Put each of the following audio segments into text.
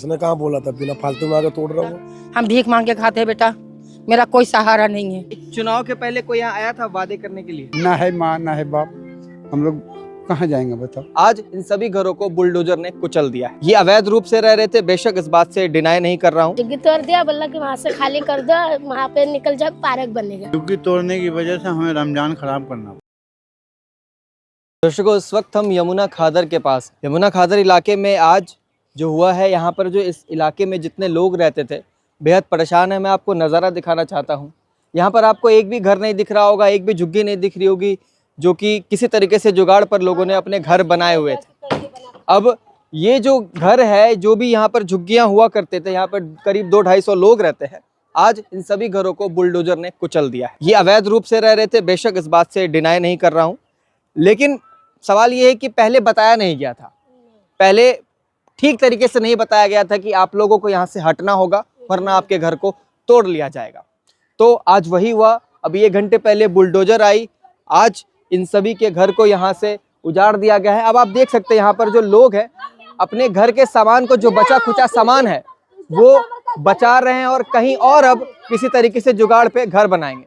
उसने कहाँ बोला था बिना फालतू में आके तोड़ रहा हूँ। हम भीख मांग के खाते हैं बेटा, मेरा कोई सहारा नहीं है। चुनाव के पहले कोई यहाँ आया था वादे करने के लिए? ना है माँ ना है बाप, हम लोग कहाँ जाएंगे बताओ। आज इन सभी घरों को बुलडोजर ने कुचल दिया है। ये अवैध रूप से रह रहे थे, बेशक इस बात से डिनाई नहीं कर रहा हूँ। झुग्गी तोड़ दिया, बोला कि वहाँ से खाली कर दो, वहाँ पे निकल जाओ, पार्क बनेगा। झुग्गी तोड़ने की वजह से हमें रमजान खराब करना। दर्शकों, इस वक्त हम यमुना खादर के पास, यमुना खादर इलाके में आज जो हुआ है, यहाँ पर जो इस इलाके में जितने लोग रहते थे बेहद परेशान है। मैं आपको नज़ारा दिखाना चाहता हूँ। यहाँ पर आपको एक भी घर नहीं दिख रहा होगा, एक भी झुग्गी नहीं दिख रही होगी, जो कि किसी तरीके से जुगाड़ पर लोगों ने अपने घर बनाए हुए थे। अब ये जो घर है, जो भी यहाँ पर झुग्गियाँ हुआ करते थे, यहाँ पर करीब 200-250 लोग रहते हैं, आज इन सभी घरों को बुलडोजर ने कुचल दिया है। ये अवैध रूप से रह रहे थे, बेशक इस बात से डिनाई नहीं कर रहा हूँ, लेकिन सवाल ये है कि पहले बताया नहीं गया था, पहले ठीक तरीके से नहीं बताया गया था कि आप लोगों को यहाँ से हटना होगा वरना आपके घर को तोड़ लिया जाएगा। तो आज वही हुआ। अभी 1 घंटे पहले बुलडोजर आई, आज इन सभी के घर को यहाँ से उजाड़ दिया गया है। अब आप देख सकते हैं यहाँ पर जो लोग हैं अपने घर के सामान को, जो बचा खुचा सामान है वो बचा रहे हैं और कहीं और अब किसी तरीके से जुगाड़ पे घर बनाएंगे।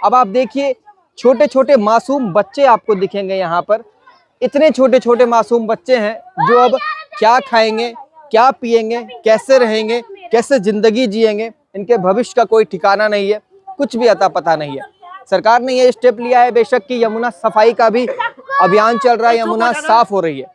अब आप देखिए, छोटे छोटे मासूम बच्चे आपको दिखेंगे यहाँ पर। इतने छोटे छोटे मासूम बच्चे हैं जो अब क्या खाएंगे, क्या पिएंगे, कैसे रहेंगे, कैसे जिंदगी जिएंगे, इनके भविष्य का कोई ठिकाना नहीं है, कुछ भी अता पता नहीं है। सरकार ने ये स्टेप लिया है बेशक कि यमुना सफाई का भी अभियान चल रहा है, यमुना साफ हो रही है,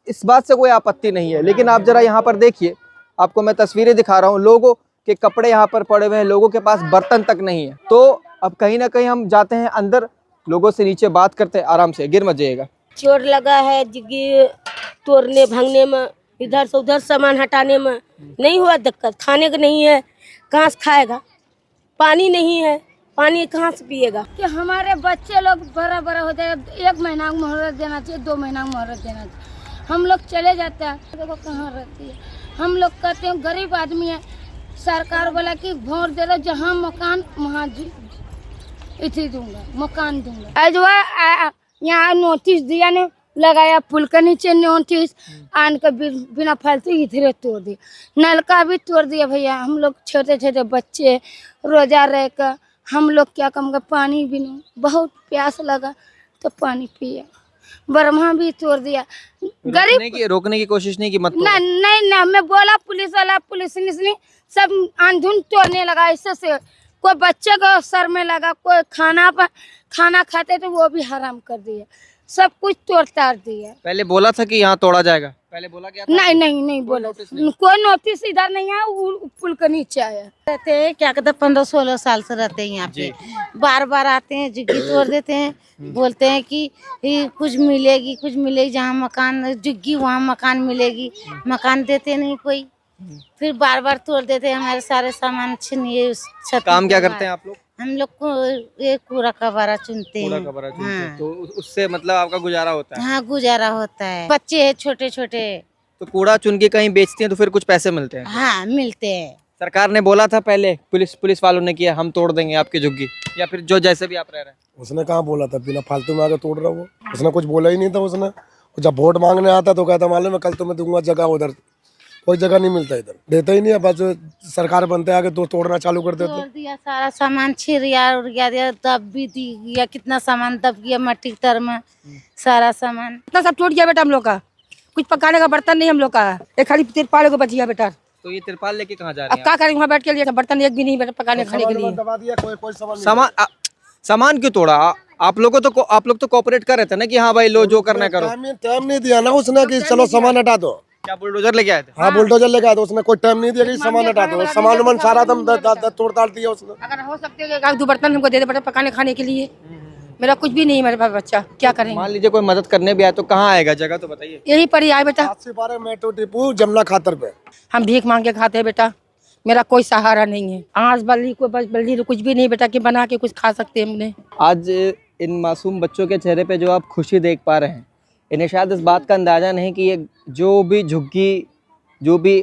इस बात से कोई आपत्ति नहीं है। लेकिन आप जरा यहाँ पर देखिए, आपको मैं तस्वीरें दिखा रहा हूँ, लोगों के कपड़े यहाँ पर पड़े हुए हैं, लोगों के पास बर्तन तक नहीं है। तो अब कहीं ना कहीं हम जाते हैं अंदर, लोगों से नीचे बात करते हैं, आराम से, गिर मत जाइएगा। चोर लगा है झुग्गी तोड़ने भागने में, इधर से उधर सामान हटाने में नहीं हुआ दिक्कत। खाने का नहीं है, कहाँ से खाएगा? पानी नहीं है, पानी कहाँ से पिएगा? कि हमारे बच्चे लोग बड़ा बड़ा हो जाएगा, 1 महीना में मुहूर्त देना चाहिए, 2 महीना में मुहूर्त देना चाहिए। हम लोग चले जाते हैं, देखो कहाँ रहती है। हम लोग कहते हैं गरीब आदमी है, सरकार बोला कि वोट दे दो, जहाँ मकान वहाँ इसी दूंगा, मकान दूंगा। आज वह यहाँ नोटिस दिया ने लगाया, पुल के नीचे नोटिस आन के बिना फालतू इधर तोड़ दिया। नलका भी तोड़ दिया भैया। हम लोग छोटे छोटे बच्चे रोजा रह कर हम लोग क्या कम कर पानी भी नहीं, बहुत प्यास लगा तो पानी पिया। बर्मा भी तोड़ दिया। गरीब रोकने की कोशिश नहीं की, मत तोड़ो। नहीं, मैं बोला पुलिस वाला, पुलिस ने सब आंधुन तोड़ने लगा। इससे से कोई बच्चे को सर में लगा, कोई खाना खाते तो वो भी हराम कर दिया, सब कुछ तोड़ ताड़ दिया। पहले बोला था कि यहाँ तोड़ा जाएगा, पहले बोला गया था? नहीं बोला, कोई नोटिस इधर नहीं आया, पुल के नीचे आया। रहते हैं क्या कहते, 15-16 साल से रहते हैं यहाँ पे। बार बार आते हैं, झुग्गी तोड़ देते हैं, बोलते हैं कि कुछ मिलेगी, जहाँ मकान झुग्गी वहाँ मकान मिलेगी, मकान देते नहीं कोई, फिर बार बार तोड़ देते हैं हमारे सारे सामान छीनिए। काम क्या करते हैं आप लोग? हम लोग को एक कूड़ा कबाड़ा चुनते हैं। हाँ। तो उससे मतलब आपका गुजारा होता है? हाँ, गुजारा होता है। बच्चे हैं छोटे छोटे, तो कूड़ा चुन के कहीं बेचते हैं तो फिर कुछ पैसे मिलते हैं? हाँ, मिलते हैं। सरकार ने बोला था पहले, पुलिस वालों ने किया हम तोड़ देंगे आपकी झुग्गी, या फिर जो जैसे भी आप रह रहे हैं? उसने कहाँ बोला था बिना फालतू में आके तोड़ रहा हूँ। उसने कुछ बोला ही नहीं था। उसने जब वोट मांगने आता तो कहता मालूम है कल तो मैं दूंगा जगह, उधर कोई जगह नहीं मिलता, इधर देता ही नहीं है। बस सरकार बनते आके तो तोड़ना चालू कर देते। तोड़ दिया सारा सामान, छिरिया उड़िया दिया, दब भी दिया, कितना सामान दब गया मट्टी तर में, सारा सामान इतना सब टूट गया बेटा। हम लोग का कुछ पकाने का बर्तन नहीं, हम लोग का एक खाली तिरपाल को बच गया बेटा। तो ये तिरपाल लेके कहाँ जा रहे हैं? अब क्या करेंगे, वहाँ बैठ के लिए बर्तन एक भी नहीं बेटा पकाने खाने के लिए। सामान क्यों तोड़ा? आप लोग तो कोऑपरेट कर रहे थे ना कि हाँ भाई लो जो करना करो। टाइम नहीं दिया ना उसने कि चलो सामान हटा दो। क्या बुलडोजर लेके आए थे? हाँ, बुलडोजर लेके आया था। उसने कोई टाइम नहीं दिया कि सामान हटा दो। सामान सारा दम तोड़ ताड़ दिया उसने। अगर हो सकते है 2 बर्तन हमको दे दे बेटा पकाने खाने के लिए। मेरा कुछ भी नहीं, मेरे पास बच्चा क्या करेंगे? मान लीजिए कोई मदद करने भी आए तो कहाँ आएगा? जगह तो बताइए। यही पर ही आए बेटा, 12 मेट्रो डिपो यमुना खातर पे। हम भीख मांग के खाते हैं बेटा, मेरा कोई सहारा नहीं है। आज बल्ली कोई बस बल्ली तो कुछ भी नहीं बेटा कि बना के कुछ खा सकते हैं हमने। आज इन मासूम बच्चों के चेहरे पे जो आप खुशी देख पा रहे हैं, इन्हें शायद इस बात का अंदाज़ा नहीं कि ये जो भी झुग्गी, जो भी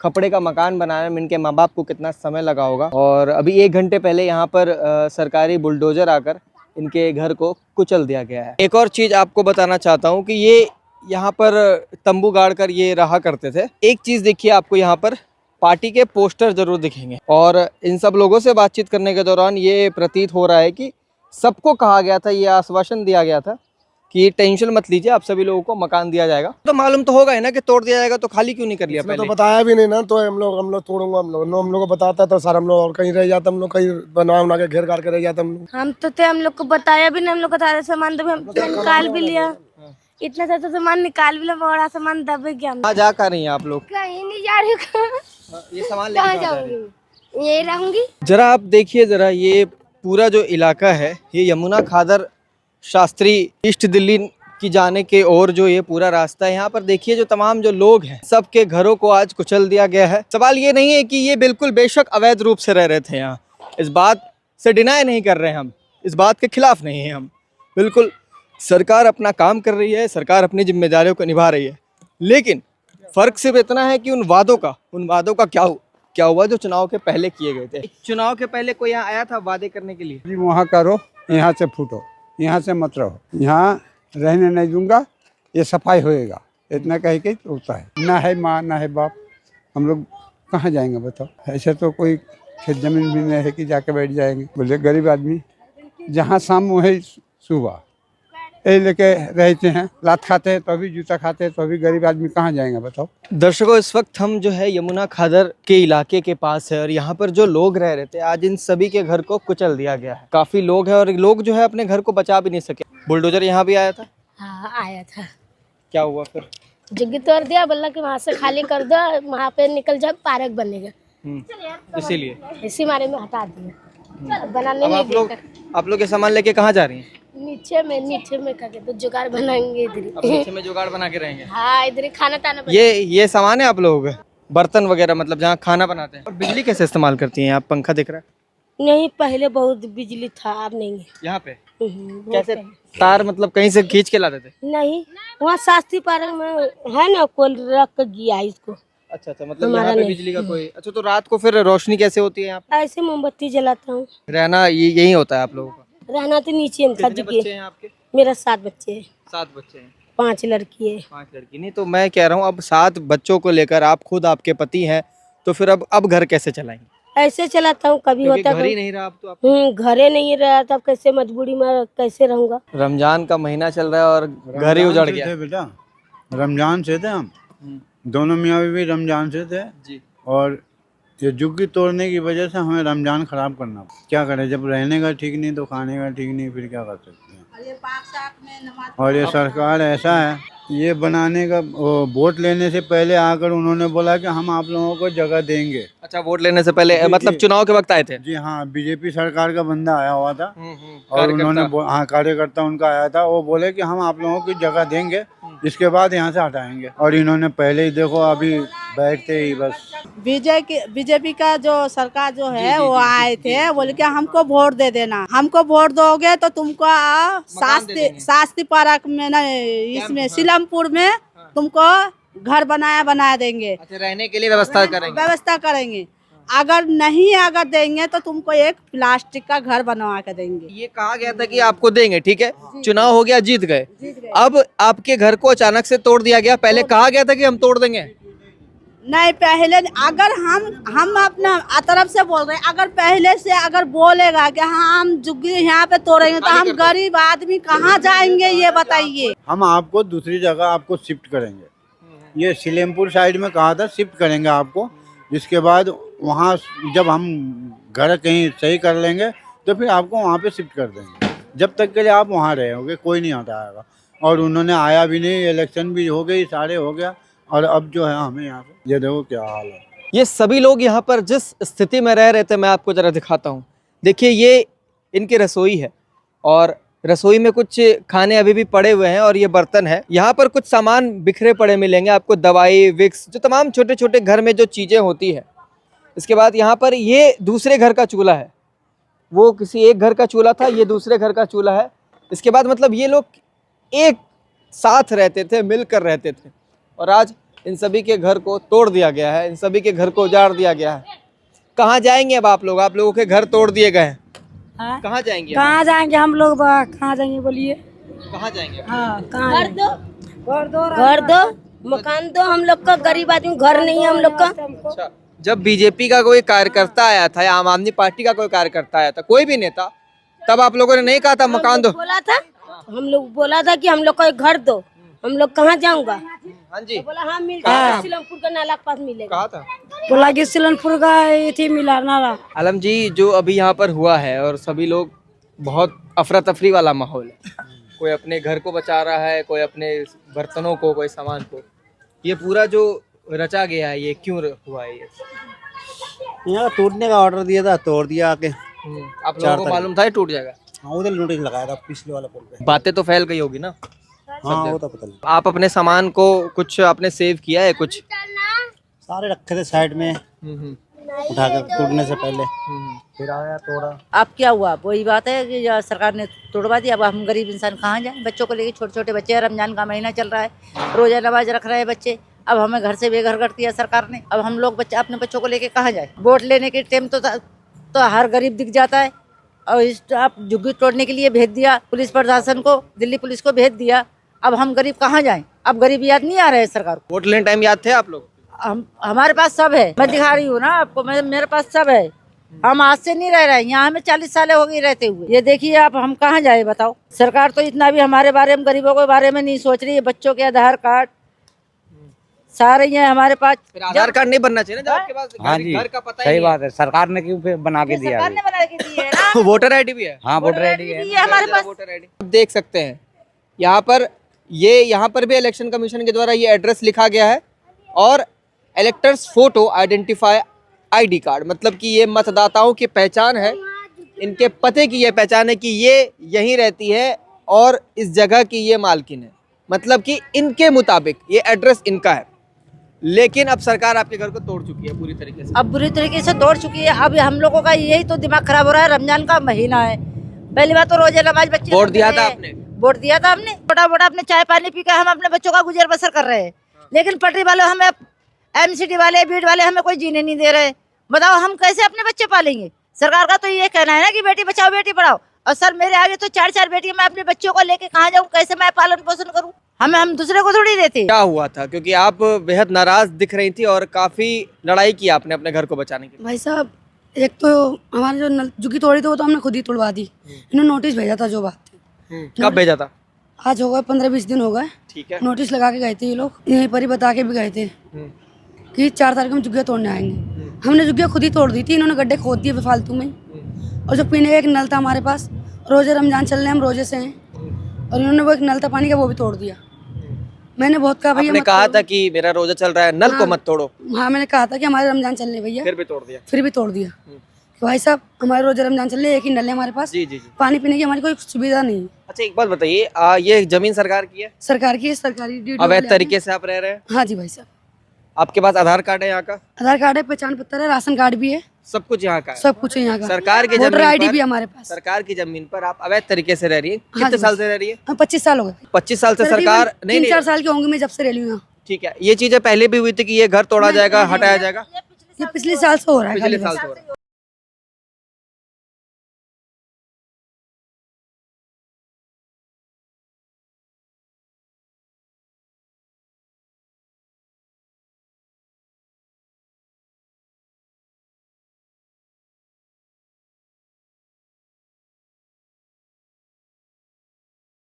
खपड़े का मकान बनाने में इनके माँ बाप को कितना समय लगा होगा। और अभी 1 घंटे पहले यहाँ पर सरकारी बुलडोजर आकर इनके घर को कुचल दिया गया है। एक और चीज़ आपको बताना चाहता हूँ कि यहाँ पर तंबू गाड़ कर ये रहा करते थे। एक चीज़ देखिए, आपको यहाँ पर पार्टी के पोस्टर जरूर दिखेंगे और इन सब लोगों से बातचीत करने के दौरान ये प्रतीत हो रहा है कि सबको कहा गया था, ये आश्वासन दिया गया था कि टेंशन मत लीजिए, आप सभी लोगों को मकान दिया जाएगा। तो मालूम तो होगा ही ना कि तोड़ दिया जाएगा, तो खाली क्यों नहीं कर लिया इसने पहले? तो बताया भी नहीं ना, तो हम लोग तोड़ूंगा, हम लोग को बताता तो सर हम लोग और कहीं रह जाते, हम लोग कहीं बना के घेर काट के रह जाते हम लोग। हम तो थे, हम लोग को बताया भी नहीं, हम लोग को सारा सामान दबे, हम निकाल भी लिया, इतना सारा सामान निकाल भी लिया, बड़ा सामान दबे गया। कहाँ जा कर रही हैं आप लोग? कहीं नहीं जा रही हूँ, ये सामान लेके कहाँ जा रही हैं? यही रहूंगी। जरा आप देखिए, जरा ये पूरा जो इलाका है, ये यमुना खादर शास्त्री ईस्ट दिल्ली की जाने के और जो ये पूरा रास्ता है, यहाँ पर देखिए जो तमाम जो लोग हैं, सबके घरों को आज कुचल दिया गया है। सवाल ये नहीं है कि ये बिल्कुल बेशक अवैध रूप से रह रहे थे यहाँ, इस बात से डिनाई नहीं कर रहे हैं हम, इस बात के खिलाफ नहीं है हम, बिल्कुल सरकार अपना काम कर रही है, सरकार अपनी जिम्मेदारियों को निभा रही है। लेकिन फ़र्क सिर्फ इतना है कि उन वादों का क्या हुआ जो चुनाव के पहले किए गए थे। चुनाव के पहले कोई यहाँ आया था वादे करने के लिए? जी वहाँ करो, यहाँ से फूटो, यहाँ से मत रहो, यहाँ रहने नहीं दूंगा, ये सफाई होएगा, इतना कह के होता है। ना है माँ ना है बाप, हम लोग कहाँ जाएंगे बताओ? ऐसे तो कोई खेत जमीन भी नहीं है कि जाके बैठ जाएंगे। बोले गरीब आदमी जहाँ शाम वही सुबह, यही लेके रहते हैं, लात खाते हैं तो अभी जूता खाते हैं, तो अभी गरीब आदमी कहाँ जाएंगे बताओ? दर्शकों, इस वक्त हम जो है यमुना खादर के इलाके के पास है और यहाँ पर जो लोग रह रहे थे, आज इन सभी के घर को कुचल दिया गया है। काफी लोग हैं और लोग जो है अपने घर को बचा भी नहीं सके। बुलडोजर यहाँ भी आया था? हाँ आया था। क्या हुआ फिर? जग्गी तोड़ दिया, बोला कि वहाँ से खाली कर दो, वहाँ पे निकल जाओ, पार्क बनेगा, इसीलिए इसी मारे में हटा दिया, बनाने अब नहीं देगा। आप लोग ये सामान लेके कहाँ जा रही हैं? नीचे में करके तो जुगाड़ बनाएंगे इधर अब ही। नीचे में जुगाड़ बना के रहेंगे? हाँ इधर ही खाना ताना ये सामान है आप लोगों का, बर्तन वगैरह, मतलब जहाँ खाना बनाते हैं। और बिजली कैसे इस्तेमाल करती हैं आप? पंखा दिख रहा है। नहीं, पहले बहुत बिजली था, अब नहीं है। यहाँ पे बहुत कैसे पहले। तार मतलब कहीं से खींच के लाते थे? नहीं, वहाँ शास्त्री पार्क में है ना, कोल रख गया इसको। अच्छा, मतलब यहाँ पे बिजली का कोई। अच्छा, तो रात को फिर रोशनी कैसे होती है यहाँ पे? ऐसे मोमबत्ती जलाता हूँ। रहना यही होता है आप लोगों का? रहना तो नीचे में था। कितने बच्चे हैं आपके? मेरा 7 बच्चे हैं। 7 बच्चे हैं। 5 लड़की है। 5 लड़की। नहीं, तो मैं कह रहा हूँ अब 7 बच्चों को लेकर आप खुद आपके पति हैं, तो फिर अब घर कैसे चलाएंगे? ऐसे चलाता हूँ, कभी होता घर ही नहीं रहा अब तो आप। घरे नहीं रहा, तब कैसे मजबूरी में कैसे रहूंगा। रमजान का महीना चल रहा है और घर ही उजड़ गया। बेटा रमजान से थे हम दोनों, मियाँ बीवी रमजान से थे जी। और ये जुग्गी तोड़ने की वजह से हमें रमजान खराब करना पड़ा। क्या करें, जब रहने का ठीक नहीं तो खाने का ठीक नहीं, फिर क्या कर सकते हैं। और ये सरकार ऐसा है, ये बनाने का वोट लेने से पहले आकर उन्होंने बोला कि हम आप लोगों को जगह देंगे। अच्छा, वोट लेने से पहले मतलब चुनाव के वक्त आए थे? जी हाँ, बीजेपी सरकार का बंदा आया हुआ था और कार्यकर्ता। उन्होंने हाँ कार्यकर्ता उनका आया था, वो बोले कि हम आप लोगों की जगह देंगे, इसके बाद यहाँ से हटाएंगे। और इन्होंने पहले ही देखो, अभी बैठते ही बस। बीजेपी का जो सरकार जो है वो आए थे, बोले कि हमको वोट दे देना, हमको वोट दोगे तो तुमको शास्त्री पार्क में ना, इसमें सिलमपुर में तुमको घर बनाया देंगे। अच्छा, रहने के लिए व्यवस्था करेंगे। अगर देंगे तो तुमको एक प्लास्टिक का घर बनवा के देंगे। ये कहा गया था कि आपको देंगे, ठीक है, चुनाव हो गया, जीत गए। अब आपके घर को अचानक से तोड़ दिया गया। पहले कहा गया था कि हम तोड़ देंगे? नहीं, पहले अगर हम अपना तरफ से बोल रहे हैं, अगर पहले से अगर बोलेगा कि हाँ हम जुग्गी यहाँ पे तोड़ेंगे, तो हम गरीब आदमी कहाँ जाएंगे ये बताइए। हम आपको दूसरी जगह आपको शिफ्ट करेंगे, ये सिलेमपुर साइड में कहा था शिफ्ट करेंगे आपको, जिसके बाद वहाँ जब हम घर कहीं सही कर लेंगे तो फिर आपको वहाँ पे शिफ्ट कर देंगे। जब तक के लिए आप वहाँ रहोगे, कोई नहीं हटाएगा। और उन्होंने आया भी नहीं, इलेक्शन भी हो गई, सारे हो गया, और अब जो है हमें यहाँ पे ये देखो क्या हाल है। ये सभी लोग यहाँ पर जिस स्थिति में रह रहे थे, मैं आपको जरा दिखाता हूँ। देखिए, ये इनकी रसोई है और रसोई में कुछ खाने अभी भी पड़े हुए हैं और ये बर्तन है। यहाँ पर कुछ सामान बिखरे पड़े मिलेंगे आपको, दवाई, विक्स, जो तमाम छोटे छोटे घर में जो चीज़ें होती है। इसके बाद यहाँ पर ये दूसरे घर का चूल्हा है, वो किसी एक घर का चूल्हा था, ये दूसरे घर का चूल्हा है। इसके बाद मतलब ये लोग एक साथ रहते थे, मिलकर रहते थे, और आज इन सभी के घर को तोड़ दिया गया है, इन सभी के घर को उजाड़ दिया गया है। कहाँ जाएंगे अब आप लोग? आप लोगों के घर तोड़ दिए गए हैं, कहाँ जाएंगे? कहाँ जाएंगे हम लोग? कहाँ जाएंगे बोलिए? कहाँ जाएंगे? हाँ, कहाँ घर दो, मकान दो। हम लोग का गरीब आदमी घर नहीं है हम लोग का। अच्छा, जब बीजेपी का कोई कार्यकर्ता आया था या आम आदमी पार्टी का कोई कार्यकर्ता आया था, कोई भी नेता, तब आप लोगों ने नहीं कहा था मकान दो? हम लोग बोला था कि हम लोग को एक घर दो। हम लोग कहाँ जाऊंगा? हाँ जी, बोला हाँ मिल जाएगा, सिलमपुर का नाला के पास मिलेगा। कहा था। बोला कि सिलमपुर का ये थी मिला नाला। आलम जी, जो अभी यहाँ पर हुआ है और सभी लोग बहुत अफरा तफरी वाला माहौल है, कोई अपने घर को बचा रहा है, कोई अपने बर्तनों को, कोई सामान को, ये पूरा जो रचा गया है ये क्यों हुआ है? ये यहाँ टूटने का ऑर्डर दिया था, तोड़ दिया आके। आप लोगों को मालूम था ये टूट जाएगा? हाँ, उधर नोटिस लगाया था पिछले वाला पुल पे। बातें तो फैल गई होगी ना। हाँ, वो तो पता नहीं। आप अपने सामान को कुछ आपने सेव किया है? कुछ सारे रखे थे साइड में, उठा कर टूटने से पहले। फिर आया तोड़ा। अब क्या हुआ? वही बात है कि सरकार ने तोड़वा दिया। अब हम गरीब इंसान कहाँ जाएं? बच्चों को लेके, छोटे छोटे बच्चे हैं, रमजान का महीना चल रहा है, रोजा नमाज रख रहे हैं बच्चे। अब हमें घर से बेघर कर दिया सरकार ने। अब हम लोग बच्चे अपने बच्चों को लेके कहाँ जाए? वोट लेने के टाइम तो हर गरीब दिख जाता है, और इस आप झुग्गी तोड़ने के लिए भेज दिया पुलिस प्रशासन को, दिल्ली पुलिस को भेज दिया। अब हम गरीब कहाँ जाएं? अब गरीब याद नहीं आ रहे हैं सरकार को। वोट लेने टाइम याद थे आप लोग? हमारे पास सब है, मैं दिखा रही हूँ ना आपको, मेरे पास सब है। हम आज से नहीं रह रहे हैं यहाँ, हमें 40 साल हो गई रहते हुए। ये देखिए आप, हम कहाँ जाए बताओ? सरकार तो इतना भी हमारे बारे में, गरीबों के बारे में नहीं सोच रही है। बच्चों के आधार कार्ड सारे ही है हमारे पास। फिर आधार कार्ड नहीं बनना चाहिए ना जब आपके पास हाँ जी, घर का पता ही सही नहीं बात है। सरकार ने क्यों फिर बना के दिया? सरकार ने बना के दी है ना। है। वोटर आईडी भी है। हाँ, वोटर आईडी है। ये हमारे पास वोटर आईडी आप देख सकते हैं यहाँ पर भी इलेक्शन कमीशन के द्वारा ये एड्रेस लिखा गया है, और electors photo identify ID card, मतलब कि ये मतदाताओं की पहचान है, इनके पते की ये पहचान है कि ये यहीं रहती है और इस जगह की ये मालकिन है, मतलब कि इनके मुताबिक ये एड्रेस इनका है। लेकिन अब सरकार आपके घर को तोड़ चुकी है पूरी तरीके से। अब बुरी तरीके से तोड़ चुकी है। अब हम लोगों का यही तो दिमाग खराब हो रहा है। रमजान का महीना है, पहली बात तो रोजे नमाज बच्चे। वोट दिया था आपने? वोट दिया था हमने, छोटा मोटा अपने चाय पानी पी कर हम अपने बच्चों का गुजर बसर कर रहे हैं। लेकिन पटरी वाले हमें, MCD वाले, बीड वाले हमें कोई जीने नहीं दे रहे। बताओ हम कैसे अपने बच्चे पालेंगे? सरकार का तो ये कहना है ना कि बेटी बचाओ बेटी पढ़ाओ, और सर मेरे आगे तो 4-4 बेटियां, मैं अपने बच्चों को लेके कहाँ जाऊँ? कैसे मैं पालन पोषण करूँ? हम दूसरे को थोड़ी देते। क्या हुआ था? क्योंकि आप बेहद नाराज दिख रही थी और काफी लड़ाई की आपने अपने घर को बचाने के लिए। भाई साहब, एक तो हमारे जो झुग्गी तोड़ी थी वो तो हमने खुद ही तोड़वा दी। इन्होंने नोटिस भेजा था, जो बात थी। कब भेजा था? आज हो गए 15-20 दिन हो गए। ठीक है। नोटिस लगा के गए थे ये लोग, यहीं पर ही बता के भी गए थे कि 4 तारीख को हम झुग्गियाँ तोड़ने आएंगे। हमने झुग्गियाँ खुद ही तोड़ दी थी, इन्होंने गड्ढे खोद दिए फालतू में। और जो पीने का एक नल था हमारे पास, रोजे रमजान चल रहे हैं, हम रोजे से हैं, और इन्होंने वो एक नल था पानी का, वो भी तोड़ दिया। मैंने बहुत कहा भैया, आपने कहा था कि मेरा रोजा चल रहा है, नल को मत तोड़ो। हाँ, मैंने कहा था कि हमारे रमजान चल रहे भैया, फिर भी तोड़ दिया। फिर भी तोड़ दिया। भाई साहब, हमारे रोजे रमजान चल रहे, एक ही नल है हमारे पास। जी जी जी। पानी पीने की हमारी कोई सुविधा नहीं है। अच्छा, एक बात बताइए, ये जमीन सरकार की है? सरकार की है, सरकारी ड्यूटी अवैध वाले तरीके से आप रह रहे हैं? हैं। हाँ जी भाई साहब, आपके पास आधार कार्ड है यहाँ का? आधार कार्ड है, पहचान पत्र है, राशन कार्ड भी है, सब कुछ यहाँ का है? सब कुछ है यहाँ का। सरकार की वोटर जमीन ID पर- भी हमारे पास। सरकार की जमीन पर आप अवैध तरीके से रह रही है? हाँ कितने जी, साल से रह रही है? 25 साल हो गए। 25 साल से सरकार नहीं 3-4 साल की होंगी मैं जब से रह रही हूँ यहाँ। ठीक है, ये चीजें पहले भी हुई थी कि ये घर तोड़ा जाएगा, हटाया जाएगा? ये पिछले साल से हो रहा है। पिछले खाली साल बस। से हो रहा है।